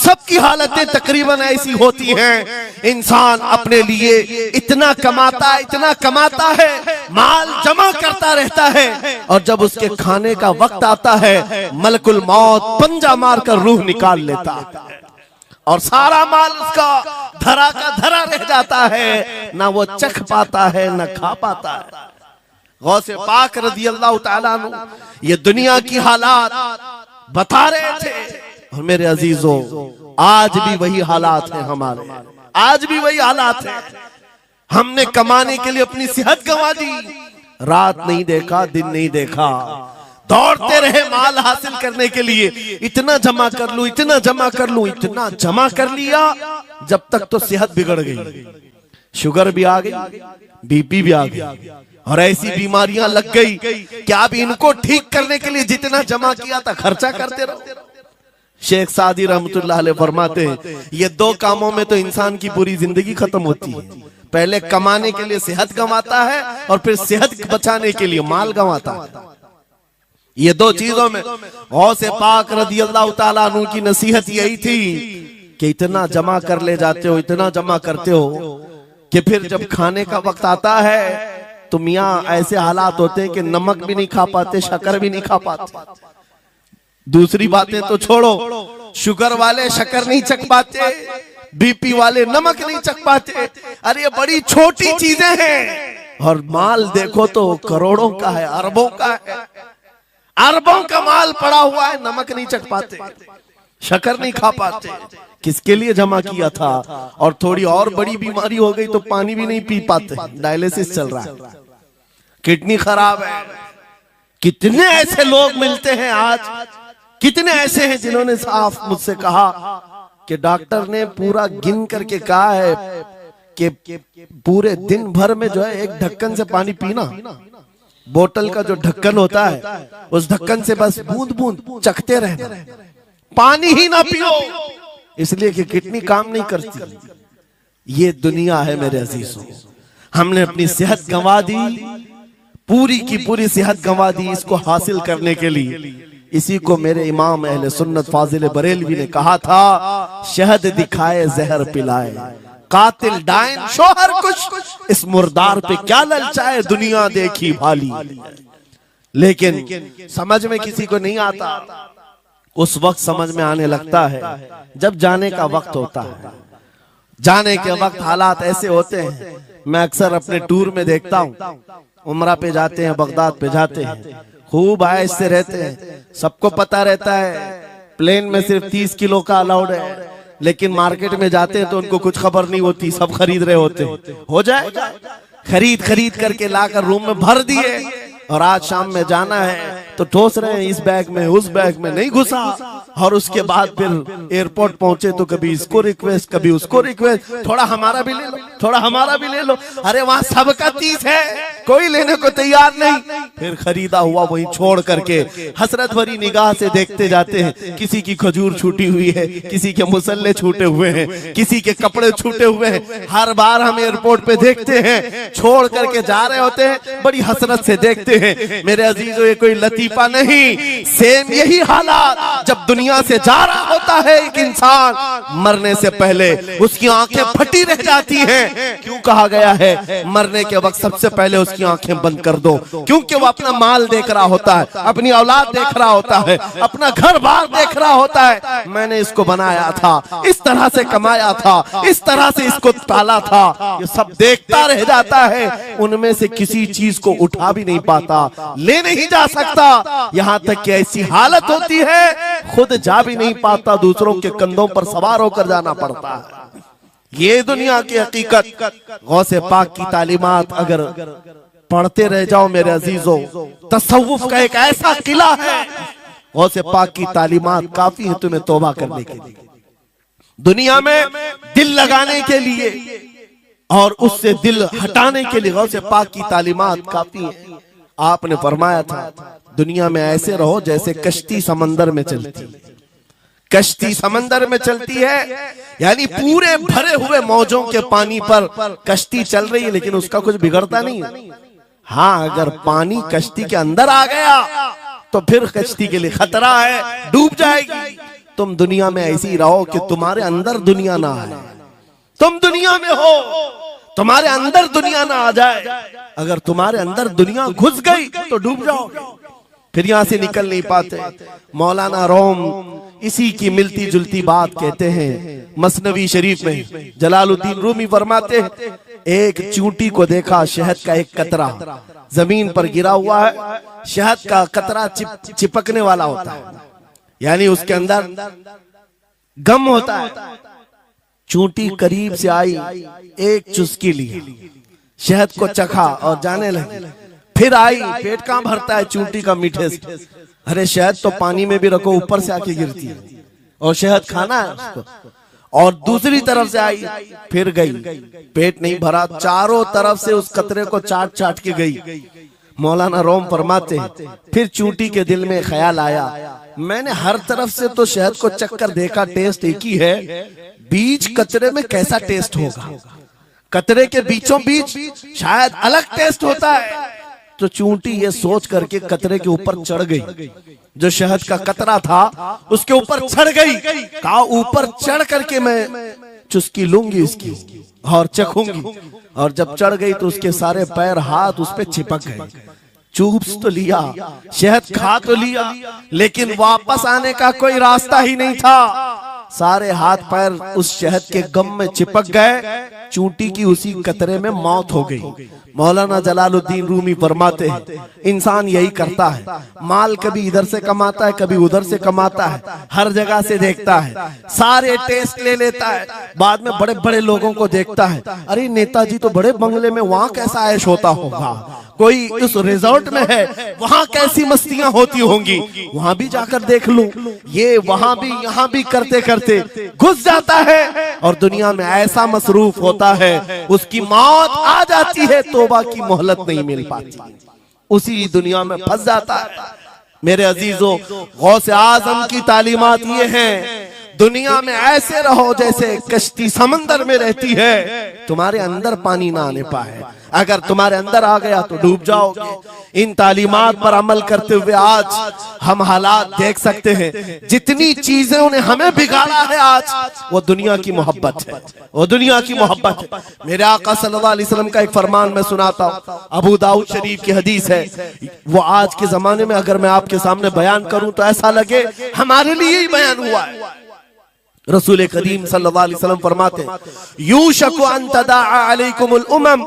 सबकी हालतें तकरीबन ऐसी होती हैं। इंसान अपने लिए इतना कमाता है, माल जमा करता रहता है, और जब उसके खाने का वक्त आता है मलकुल मौत पंजा मारकर रूह निकाल लेता है और सारा माल उसका धरा का धरा रह जाता है, ना वो चख पाता है ना खा पाता है। गौसे पाक रज़ी अल्लाह ताला अन्हु ये दुनिया की हालात बता रहे थे, और मेरे अजीजों आज भी वही हालात हैं हमारे, आज भी वही हालात हैं। हमने कमाने के लिए अपनी सेहत गंवा दी, रात नहीं देखा दिन नहीं देखा, दौड़ते रहे माल हासिल करने के लिए, इतना जमा कर लूं, इतना जमा कर लूं, इतना जमा कर लिया, जब तक तो सेहत बिगड़ गई, शुगर भी आ गई, बीपी भी आ गई, और ऐसी बीमारियां लग गई कि अब इनको ठीक करने के लिए जितना जमा किया था खर्चा करते रहो। शेख सादी रहमतुल्लाह अलैह फरमाते हैं ये दो कामों में तो इंसान की पूरी जिंदगी खत्म होती है। पहले कमाने के लिए सेहत गंवाता है और फिर सेहत बचाने के लिए माल गंवाता है। ये दो चीजों में गौसे पाक रज़ी अल्लाह ताला अन्हु की नसीहत यही थी कि इतना जमा कर ले जाते हो, इतना जमा करते हो कि फिर जब खाने का वक्त आता है तो मियाँ ऐसे हालात होते हैं कि नमक भी नहीं खा पाते, शक्कर भी नहीं खा पाते। दूसरी बातें तो छोड़ो, शुगर वाले शक्कर नहीं चख पाते, बीपी वाले नमक नहीं चख पाते। अरे ये बड़ी छोटी चीजें हैं, और माल देखो तो करोड़ों का है, अरबों का है, अरबों का माल पड़ा हुआ है, नमक नहीं चख पाते, शक्कर नहीं खा पाते। किसके लिए जमा किया था? और थोड़ी और बड़ी बीमारी हो गई तो पानी भी नहीं पी पाते, डायलिसिस चल रहा है, किडनी खराब है। कितने ऐसे लोग मिलते हैं आज, कितने ऐसे हैं जिन्होंने साफ मुझसे कहा कि डॉक्टर ने पूरा गिन करके कहा है कि पूरे दिन भर में जो है एक ढक्कन से पानी पीना, बोतल का जो ढक्कन होता है उस ढक्कन से बस बूंद बूंद चखते रहना, पानी ही ना पियो, इसलिए कि किडनी काम नहीं करती। ये दुनिया है मेरे अजीजों, हमने अपनी सेहत गंवा दी, पूरी की पूरी सेहत गंवा दी इसको हासिल करने के लिए। इसी को मेरे इमाम अहले सुन्नत फाजिल बरेलवी ने कहा था, शहद दिखाए जहर पिलाए, कातिल डायन शोहर कुछ, इस मुर्दार पे क्या ललचाए, दुनिया देखी भाली। लेकिन समझ में किसी को नहीं आता, उस वक्त समझ में आने लगता है जब जाने का वक्त होता है। जाने के वक्त हालात ऐसे होते हैं, मैं अक्सर अपने टूर में देखता हूँ, उम्रा पे जाते हैं, बगदाद पे जाते हैं, खूब आयश से रहते हैं, सबको पता रहता है प्लेन में सिर्फ 30 किलो का अलाउड है, लेकिन मार्केट में जाते हैं तो उनको कुछ खबर नहीं होती, सब खरीद रहे होते हैं। हो जाएगा, खरीद करके लाकर रूम में भर दिए, और आज शाम में जाना है तो ठोस रहे हैं इस बैग में उस बैग में नहीं घुसा, और उसके बाद फिर एयरपोर्ट पहुंचे तो कभी इसको रिक्वेस्ट कभी उसको रिक्वेस्ट, थोड़ा हमारा भी ले लो, थोड़ा हमारा भी ले लो। अरे वहां सबका 30 है, कोई लेने को तैयार नहीं। फिर खरीदा हुआ वहीं छोड़ करके हसरत भरी निगाह से देखते जाते हैं, किसी की खजूर छूटी हुई है, किसी के मुसल्ले छूटे हुए हैं, किसी के कपड़े छूटे हुए हैं। हर बार हम एयरपोर्ट पे देखते हैं, छोड़ करके जा रहे होते हैं, बड़ी हसरत से देखते हैं। मेरे अजीजों ये कोई लतीफा नहीं, सेम यही हालात जब दुनिया से जा रहा होता है एक इंसान, मरने से पहले उसकी आंखें फटी रह जाती हैं। क्यों कहा गया है मरने के वक्त सबसे पहले उसकी आंखें बंद कर दो? क्योंकि वो अपना माल देख रहा होता है, अपनी औलाद देख रहा होता है, अपना घर बार देख रहा होता है। मैंने इसको बनाया था, इस तरह से कमाया था, इस तरह से इसको पाला था, ये सब देखता रह जाता है। उनमें से किसी चीज को उठा भी नहीं पाता, ले नहीं जा सकता, यहाँ तक कि ऐसी हालत होती है खुद जा भी नहीं पाता, दूसरों के कंधों पर सवार होकर जाना पड़ता है। ये दुनिया की हकीकत। गौसे पाक की तालीमात अगर पढ़ते रह जाओ मेरे अजीजों, तसव्वुफ का एक ऐसा किला है, गौसे पाक की तालीमात काफी है तुम्हें तौबा करने के लिए, दुनिया में दिल लगाने के लिए और उससे दिल हटाने के लिए। गौसे पाक की तालीमात काफी है। आपने फरमाया था दुनिया में ऐसे रहो जैसे कश्ती समंदर में चलती, कश्ती समंदर में चलती है, यानी पूरे भरे हुए मौजों के पानी पर कश्ती चल रही है, लेकिन उसका कुछ बिगड़ता नहीं है। हाँ, अगर पानी कश्ती के अंदर आ गया तो फिर कश्ती के लिए खतरा है, डूब जाएगी। तुम दुनिया में ऐसी रहो कि तुम्हारे अंदर दुनिया ना आए। तुम दुनिया में हो, तुम्हारे अंदर दुनिया ना आ जाए। अगर तुम्हारे अंदर दुनिया घुस गई तो डूब जाओगे, फिर यहां से निकल नहीं पाते। मौलाना रोम इसी की मिलती जुलती बात कहते हैं मसनवी शरीफ में। जलालुद्दीन रूमी फरमाते हैं, एक चूंटी को देखा, शहद का एक कतरा जमीन पर गिरा हुआ है, शहद का कतरा चिपकने वाला होता है, यानी उसके अंदर गम होता है। चूंटी करीब से आई, एक चुस्की ली, शहद को चखा और जाने लगी। फिर आई, पेट कहां भरता है चूंटी का मीठे से। अरे शहद तो पानी में भी रखो ऊपर से आके गिरती है, और शहद खाना है उसको। और दूसरी तरफ से आई, फिर गई, पेट नहीं भरा, चारों तरफ से उस कतरे को चाट चाट के गई। मौलाना रोम फरमाते हैं, फिर चूंटी के दिल में ख्याल आया, मैंने हर तरफ से तो शहद को चक्कर देखा, टेस्ट एक ही है, बीच कतरे में कैसा टेस्ट होगा? कतरे के बीचों बीच शायद अलग टेस्ट होता है। तो चूंटी ये सोच करके कतरे के ऊपर चढ़ गई, जो शहद का कतरा था उसके ऊपर चढ़ गई। कहा ऊपर चढ़ करके मैं चुस्की लूंगी इसकी और चखूंगी। और जब चढ़ गई तो उसके सारे पैर हाथ उस पे चिपक गए। चूप्स तो लिया, शहद खा तो लिया, लेकिन वापस आने का कोई रास्ता ही नहीं था। सारे हाथ पैर उस शहद के गम में चिपक गए। चूंटी की उसी कतरे में मौत हो गई। मौलाना जलालुद्दीन रूमी फरमाते हैं, इंसान यही करता है, माल कभी इधर से कमाता है, कभी उधर से कमाता है, हर जगह से देखता है, सारे टेस्ट ले लेता है, बाद में बड़े बड़े लोगों को देखता है, अरे नेताजी तो बड़े बंगले में, वहां कैसा ऐश होता होगा, कोई उस रिजॉर्ट में है, वहां कैसी मस्तियां होती होंगी, वहां भी जाकर देख लूं। ये वहां भी यहाँ भी करते करते घुस जाता है और दुनिया में ऐसा मसरूफ होता है, उसकी मौत आ जाती है, तौबा की मोहलत नहीं मिल पाती, उसी दुनिया में फंस जाता है। मेरे अजीजों, गौसे आजम की तालीमात ये हैं, दुनिया में ऐसे रहो जैसे कश्ती समंदर में रहती है, तुम्हारे अंदर पानी ना आने पाए। अगर तुम्हारे अंदर आ गया तो डूब जाओगे। इन तालीमात पर अमल करते हुए आज हम हालात देख सकते हैं। जितनी चीजें ने हमें बिगाड़ा है आज, वो दुनिया की मोहब्बत है, वो दुनिया की मोहब्बत है। मेरे आका सल्लल्लाहु अलैहि वसल्लम का एक फरमान मैं सुनाता हूँ, अबू दाऊद शरीफ की हदीस है। वो आज के जमाने में अगर मैं आपके सामने बयान करूं तो ऐसा लगे हमारे लिए ही बयान हुआ है। रसूल करीम सल्लल्लाहु अलैहि वसल्लम फरमाते हैं, यूशकु अन तदाअ अलैकुमुल उमम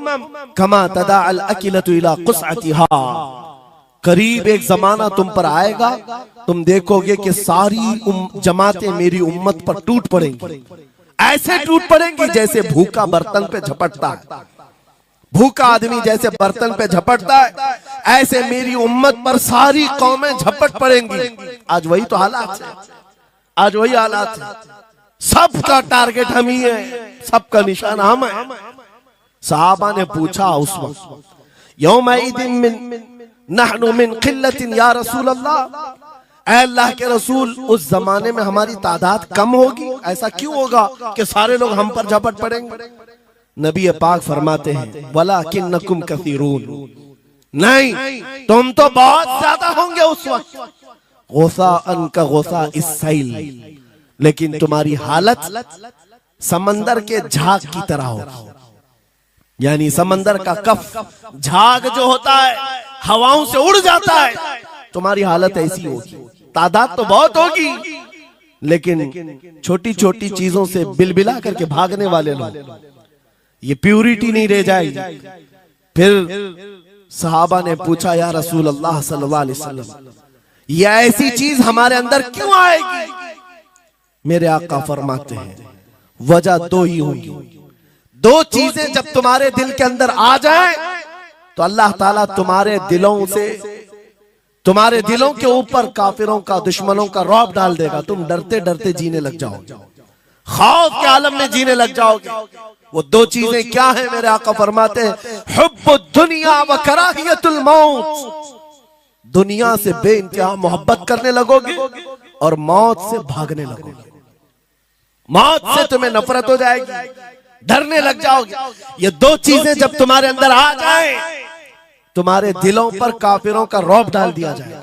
कमा तदाअल अकिलतु इला क़ुसअतिहा। करीब एक जमाना तुम पर आएगा, तुम देखोगे कि सारी जमातें मेरी उम्मत पर टूट पड़ेंगी, ऐसे टूट पड़ेंगी जैसे भूखा बर्तन पे झपटता है। भूखा आदमी जैसे बर्तन पे झपटता है, ऐसे मेरी उम्मत पर सारी कौमें झपट पड़ेंगी। आज वही तो हालात है, आज वही हालात है। सबका टारगेट हम ही है, सबका निशान हम है। सहाबा ने पूछा उस वक्त, यौमइदिन नहनु मिन क़िल्लतिन या रसूल अल्लाह, ऐ अल्लाह के रसूल, उस जमाने में हमारी तादाद कम होगी, ऐसा क्यों होगा कि सारे लोग हम पर झपट पड़ेंगे? नबी पाक फरमाते हैं, वलाकिन्नकुम कसीरून, नहीं, तुम तो बहुत ज्यादा होंगे उस वक्त, गौसाअन का गौसा इस्साइल, लेकिन तुम्हारी हालत समंदर के झाग की तरह होगी। यानी समंदर का कफ झाग जो होता है हवाओं से उड़ जाता है, तुम्हारी हालत ऐसी होगी। तादाद तो बहुत होगी, लेकिन छोटी छोटी चीजों से बिलबिला करके भागने वाले लोग, ये प्यूरिटी नहीं रह जाएगी। फिर सहाबा ने पूछा, या रसूल अल्लाह सल्लल्लाहु अलैहि वसल्लम, ये ऐसी चीज हमारे अंदर क्यों आएगी? मेरे आका फरमाते हैं, वजह दो ही होगी, दो चीजें जब तुम्हारे दिल के अंदर आ जाए तो अल्लाह ताला तुम्हारे दिलों से, तुम्हारे दिलों के ऊपर काफिरों का, दुश्मनों का रौब डाल देगा। तुम डरते डरते जीने लग जाओगे, खौफ के आलम में जीने लग जाओगे। वो दो चीजें क्या है? मेरे आका फरमाते हैं, हुब्बुद दुनिया व कराहियतुल मौत, दुनिया से बेइंतहा मोहब्बत करने लगोगे और मौत से भागने लगोगे। मौत से तुम्हें नफरत हो जाएगी, डरने लग जाओगे। ये दो चीजें जब तुम्हारे अंदर आ जाए, तुम्हारे दिलों पर काफिरों का रौब डाल दिया जाएगा,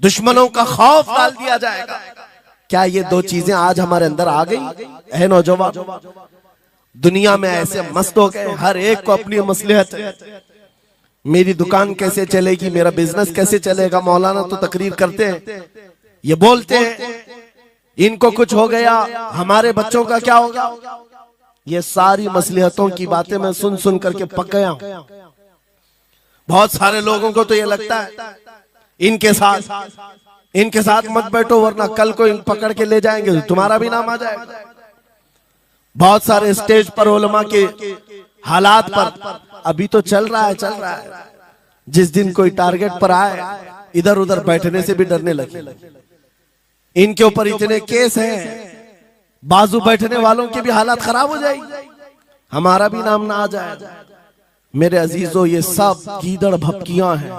दुश्मनों का खौफ डाल दिया जाएगा। क्या ये दो चीजें आज हमारे अंदर आ गई है नौजवान? दुनिया में ऐसे मस्त हो गए, हर एक को अपनी मसलहत है। मेरी दुकान कैसे चलेगी, मेरा बिजनेस कैसे चलेगा। मौलाना तो तकरीर करते हैं, ये बोलते हैं इनको कुछ हो गया, हमारे बच्चों का क्या होगा। ये सारी मसलहतों की बातें मैं सुन सुन करके पक गया हूं। बहुत सारे लोगों को तो ये लगता है इनके साथ मत बैठो वरना कल को इन पकड़ के ले जाएंगे तो तुम्हारा भी नाम आ जाएगा। बहुत सारे स्टेज पर उलमा के हालात पर अभी तो चल रहा है। जिस दिन कोई टारगेट पर आए इधर उधर बैठने से भी डरने लगे। इनके ऊपर इतने केस हैं, बाजू बैठने वालों की भी हालत खराब हो जाएगी, हमारा भी नाम ना आ जाए। मेरे अजीजों, ये सब गीदड़ भपकियां हैं,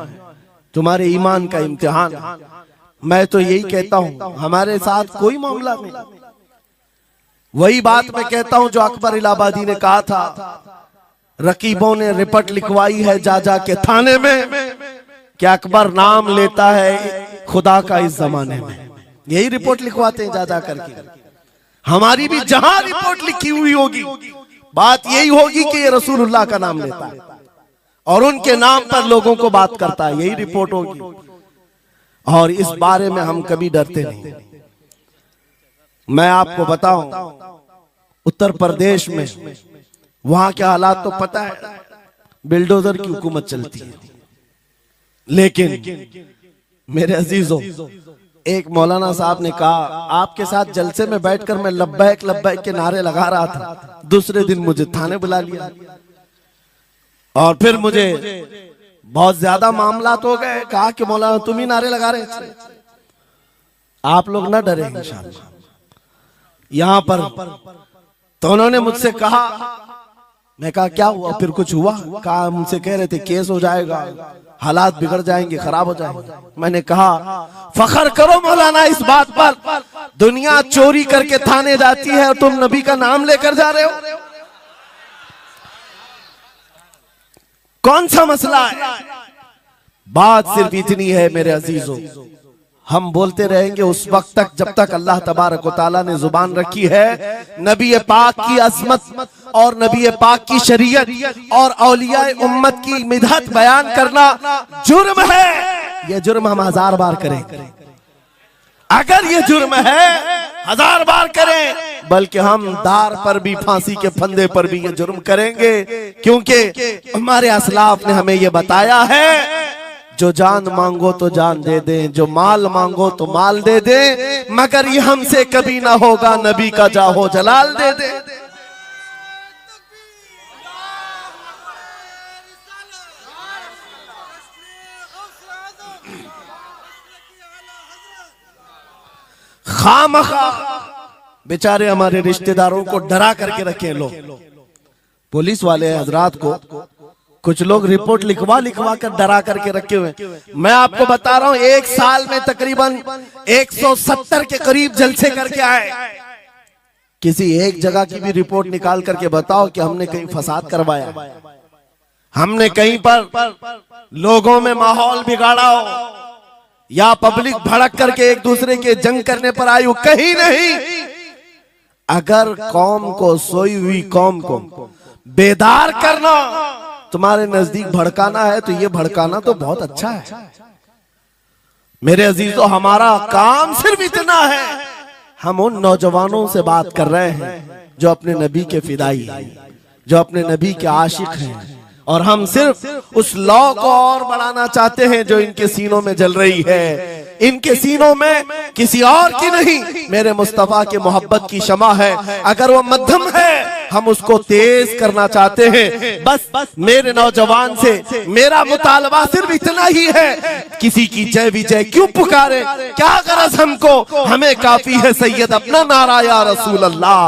तुम्हारे ईमान का इम्तिहान। मैं तो यही कहता हूं हमारे साथ कोई मामला नहीं। वही बात मैं कहता हूं जो अकबर इलाहाबादी ने कहा था, रकीबों ने रिपोर्ट लिखवाई है जा जा के थाने में कि अकबर नाम लेता है खुदा का इस जमाने में। यही रिपोर्ट लिखवाते हैं जा जा करके। हमारी भी जहां रिपोर्ट लिखी हुई होगी बात यही होगी कि ये रसूलुल्लाह का नाम लेता है और उनके नाम पर लोगों को बात करता है, यही रिपोर्ट होगी। और इस बारे में हम कभी डरते नहीं। मैं आपको बताऊं उत्तर प्रदेश में वहां के हालात तो पता है, बिल्डोजर की हुकूमत चलती है। लेकिन मेरे अजीजों, एक मौलाना साहब ने कहा आपके साथ जलसे में बैठकर मैं लब्बैक लब्बैक के नारे लगा रहा था, दूसरे दिन मुझे थाने बुला लिया और फिर मुझे बहुत ज्यादा मामलात हो गए। कहा कि मौलाना तुम ही नारे लगा रहे थे। आप लोग ना डरे इंशाअल्लाह। यहां पर तो उन्होंने मुझसे कहा, मैं कहा क्या हुआ, फिर कुछ हुआ? कहा मुझसे कह रहे थे केस हो जाएगा, हालात बिगड़ जाएंगे, खराब हो जाएंगे। मैंने कहा फखर करो मौलाना इस बात पर, दुनिया चोरी करके थाने जाती है और तुम नबी का नाम लेकर जा रहे हो। कौन सा मसला है? बात सिर्फ इतनी है मेरे अजीजों, हम बोलते रहेंगे उस वक्त तक जब तक अल्लाह तबारक व तआला ने जुबान रखी है। नबी पाक की अजमत और नबी पाक की शरीयत और औलिया उम्मत की मिदहत बयान करना जुर्म है। यह जुर्म हम 1000 बार करें, अगर ये जुर्म है 1000 बार करें, बल्कि हम दार पर भी, फांसी के फंदे पर भी ये जुर्म करेंगे। क्योंकि हमारे असलाफ ने हमें ये बताया है जो जान मांगो तो जान दे दें, जो माल मांगो तो माल दे दें, मगर ये हमसे कभी ना होगा नबी का जाहो जलाल दे दे। खामखा बेचारे हमारे रिश्तेदारों को डरा करके रखे लोग। पुलिस वाले हजरात को कुछ लोग रिपोर्ट लिखवा कर डरा करके रखे हुए। मैं आपको बता रहा हूं एक साल में तकरीबन 170 के करीब जलसे करके आए। किसी एक जगह की भी रिपोर्ट निकाल करके बताओ कि हमने कहीं फसाद करवाया, हमने कहीं पर लोगों में माहौल बिगाड़ा हो या पब्लिक भड़क करके एक दूसरे के जंग करने पर आई हो, कहीं नहीं। अगर कौम को, सोई हुई कौम को बेदार करना तुम्हारे नजदीक भड़काना है तो ये भड़काना तो बहुत अच्छा है। मेरे अजीजों, हमारा काम सिर्फ इतना है, हम उन नौजवानों से बात कर रहे हैं जो अपने नबी के फिदाई हैं, जो अपने नबी के आशिक हैं, और हम सिर्फ उस लौ को और बढ़ाना चाहते हैं जो इनके सीनों में जल रही है। इनके सीनों में किसी और की नहीं, मेरे मुस्तफा के मोहब्बत की शमा है। अगर वो मध्यम है हम उसको तेज करना चाहते हैं। बस मेरे नौजवान से मेरा मुतालबा सिर्फ इतना ही है, किसी की जय विजय क्यों पुकारे, क्या गरज हमको, हमें काफी है सैयद अपना नारा या रसूल अल्लाह।